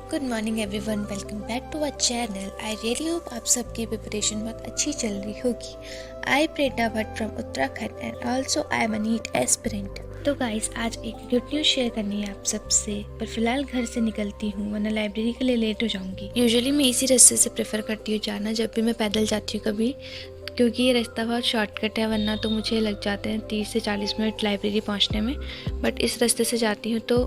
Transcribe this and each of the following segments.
Good morning everyone, welcome back to our channel. I really hope आप सबकी preparation बहुत अच्छी चल रही होगी। I Prerna Bhatt from Uttarakhand and also I am a NEET aspirant. तो गाइस, आज एक गुड न्यूज़ शेयर करनी है आप सबसे, पर फिलहाल घर से निकलती हूँ वरना लाइब्रेरी के लिए लेट हो जाऊँगी। यूजुअली मैं इसी रास्ते से प्रेफर करती हूँ जाना जब भी मैं पैदल जाती हूँ कभी, क्योंकि ये रास्ता बहुत शॉर्टकट है, वरना तो मुझे लग जाते हैं 30 से 40 मिनट लाइब्रेरी पहुँचने में। बट इस रास्ते से जाती हूँ तो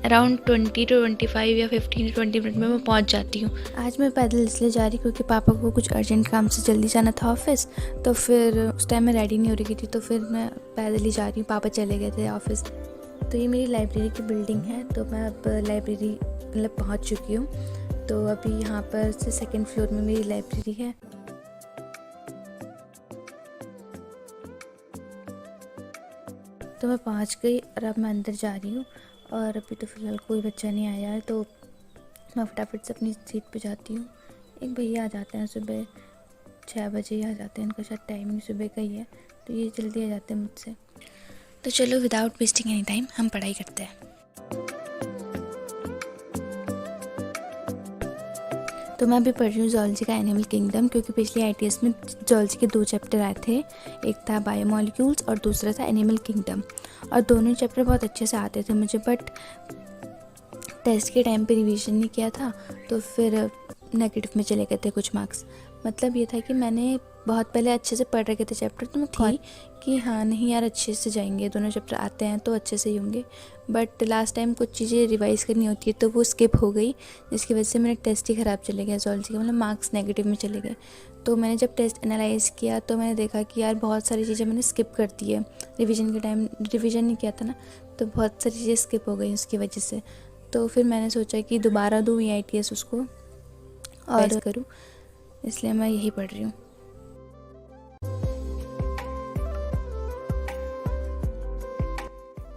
अराउंड 20 to 25 या 15 to 20 मिनट में मैं पहुंच जाती हूँ। आज मैं पैदल इसलिए जा रही क्योंकि पापा को कुछ अर्जेंट काम से जल्दी जाना था ऑफिस, तो फिर उस टाइम मैं रेडी नहीं हो रही थी, तो फिर मैं पैदल ही जा रही हूँ। पापा चले गए थे ऑफिस। तो ये मेरी लाइब्रेरी की बिल्डिंग है, तो मैं अब लाइब्रेरी मतलब पहुँच चुकी हूँ। तो अभी यहाँ पर से सेकेंड फ्लोर में मेरी लाइब्रेरी है। तो मैं पहुँच गई और अब मैं अंदर जा रही हूँ, और अभी तो फ़िलहाल कोई बच्चा नहीं आया है, तो मैं फटाफट से अपनी सीट पे जाती हूँ। एक भैया आ जाते हैं सुबह 6 बजे ही आ जाते हैं, इनका शायद टाइमिंग सुबह का ही है, तो ये जल्दी आ जाते हैं मुझसे। तो चलो विदाउट वेस्टिंग एनी टाइम हम पढ़ाई करते हैं। तो मैं अभी पढ़ रही हूँ ज़ूलॉजी का एनिमल किंगडम, क्योंकि पिछली आईटीएस में ज़ूलॉजी के 2 चैप्टर आए थे। एक था बायोमॉलिक्यूल्स और दूसरा था एनिमल किंगडम, और दोनों चैप्टर बहुत अच्छे से आते थे मुझे, बट टेस्ट के टाइम पे रिवीजन नहीं किया था, तो फिर नेगेटिव में चले गए थे कुछ मार्क्स। मतलब ये था कि मैंने बहुत पहले अच्छे से पढ़ रखे थे चैप्टर, तो मैं थी कि हाँ नहीं यार अच्छे से जाएंगे, दोनों चैप्टर आते हैं तो अच्छे से ही होंगे। बट लास्ट टाइम कुछ चीज़ें रिवाइज करनी होती है तो वो स्किप हो गई, जिसकी वजह से मेरा टेस्ट ही ख़राब चले गया ज़ूलॉजी का, मतलब मार्क्स नेगेटिव में चले गए। तो मैंने जब टेस्ट एनालाइज किया तो मैंने देखा कि यार बहुत सारी चीज़ें मैंने स्किप कर दी है। रिविज़न के टाइम रिविज़न नहीं किया था ना, तो बहुत सारी चीज़ें स्किप हो गई उसकी वजह से। तो फिर मैंने सोचा कि दोबारा दूँ ये आईटीएस उसको और करूँ, इसलिए मैं यही पढ़ रही हूँ।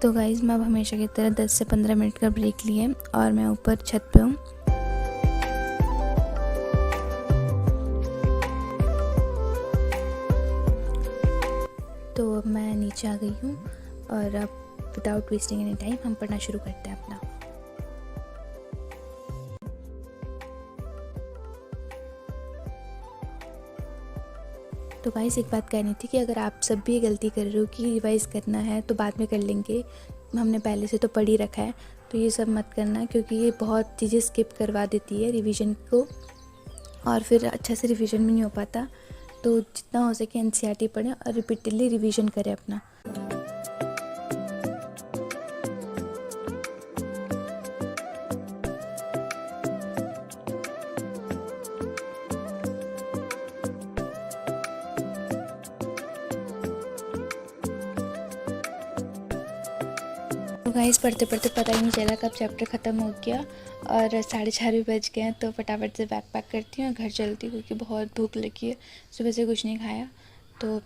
तो गाइज़, मैं अब हमेशा की तरह 10 से 15 मिनट का ब्रेक लिए और मैं ऊपर छत पे हूँ। तो अब मैं नीचे आ गई हूँ और अब विदाउट वेस्टिंग एनी टाइम हम पढ़ना शुरू करते हैं अपना। तो गाइस, एक बात कहनी थी कि अगर आप सब भी ये गलती कर रहे हो कि रिवाइज़ करना है तो बाद में कर लेंगे, हमने पहले से तो पढ़ ही रखा है, तो ये सब मत करना, क्योंकि ये बहुत चीज़ें स्किप करवा देती है रिवीजन को, और फिर अच्छा से रिवीजन भी नहीं हो पाता। तो जितना हो सके एनसीईआरटी पढ़ें और रिपीटेडली रिवीजन करें अपना। तो गाइस, पढ़ते पढ़ते पता ही नहीं चला कब चैप्टर ख़त्म हो गया और 4:30 भी बज गए हैं। तो फटाफट से बैग पैक करती हूँ और घर चलती हूँ, क्योंकि बहुत भूख लगी है, सुबह से कुछ नहीं खाया, तो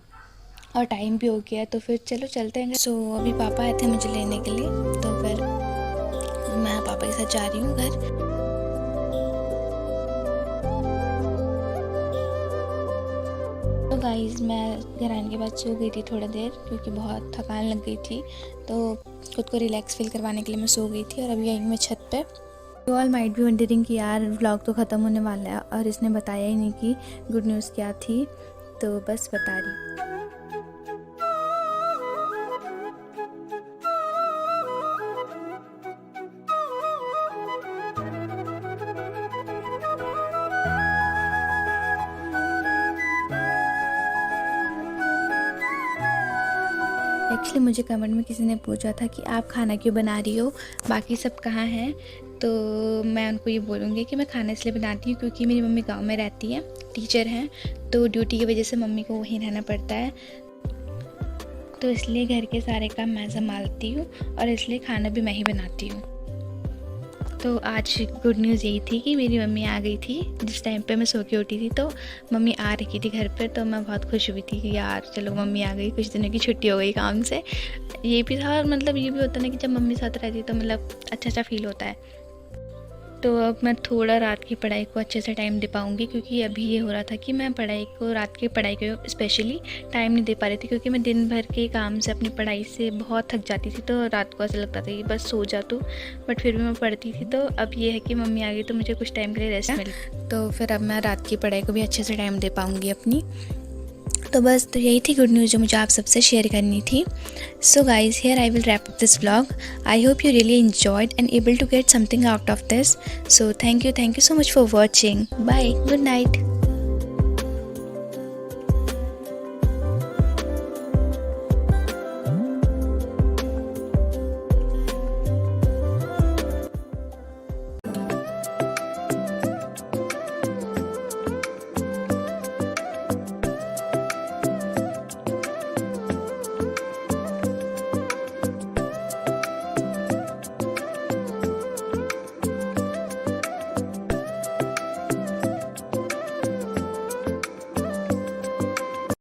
और टाइम भी हो गया है। तो फिर चलो चलते हैं। अभी पापा आए थे मुझे लेने के लिए, तो फिर मैं पापा के साथ जा रही हूँ घर। तो गाइस, मैं घर आने के बाद सो गई थी थोड़ा देर, क्योंकि बहुत थकान लग गई थी, तो खुद को रिलैक्स फील करवाने के लिए मैं सो गई थी। और अभी आई मैं छत पे। You all might be wondering कि यार व्लॉग तो ख़त्म होने वाला है और इसने बताया ही नहीं कि गुड न्यूज़ क्या थी, तो बस बता रही। एक्चुअली मुझे कमेंट में किसी ने पूछा था कि आप खाना क्यों बना रही हो, बाकी सब कहाँ हैं। तो मैं उनको ये बोलूँगी कि मैं खाना इसलिए बनाती हूँ क्योंकि मेरी मम्मी गांव में रहती है, टीचर हैं, तो ड्यूटी की वजह से मम्मी को वहीं रहना पड़ता है, तो इसलिए घर के सारे काम मैं संभालती हूँ और इसलिए खाना भी मैं ही बनाती हूँ। तो आज गुड न्यूज़ यही थी कि मेरी मम्मी आ गई थी। जिस टाइम पे मैं सो के उठी थी तो मम्मी आ रही थी घर पर, तो मैं बहुत खुश हुई थी कि यार चलो मम्मी आ गई, कुछ दिनों की छुट्टी हो गई काम से। ये भी था, और मतलब ये भी होता है ना कि जब मम्मी साथ रहती है तो मतलब अच्छा फील होता है। तो अब मैं थोड़ा रात की पढ़ाई को अच्छे से टाइम दे पाऊँगी, क्योंकि अभी ये हो रहा था कि मैं रात की पढ़ाई को स्पेशली टाइम नहीं दे पा रही थी, क्योंकि मैं दिन भर के काम से, अपनी पढ़ाई से बहुत थक जाती थी। तो रात को ऐसा लगता था कि बस सो जा तू, बट फिर भी मैं पढ़ती थी। तो अब ये है कि मम्मी आ गई तो मुझे कुछ टाइम के लिए रेस्ट मिली, तो फिर अब मैं रात की पढ़ाई को भी अच्छे से टाइम दे पाऊँगी अपनी। तो बस तो यही थी गुड न्यूज़ जो मुझे आप सबसे शेयर करनी थी। So guys, here I will wrap up this vlog. I hope you really enjoyed and able to get something out of this. So thank you so much for watching. Bye, good night.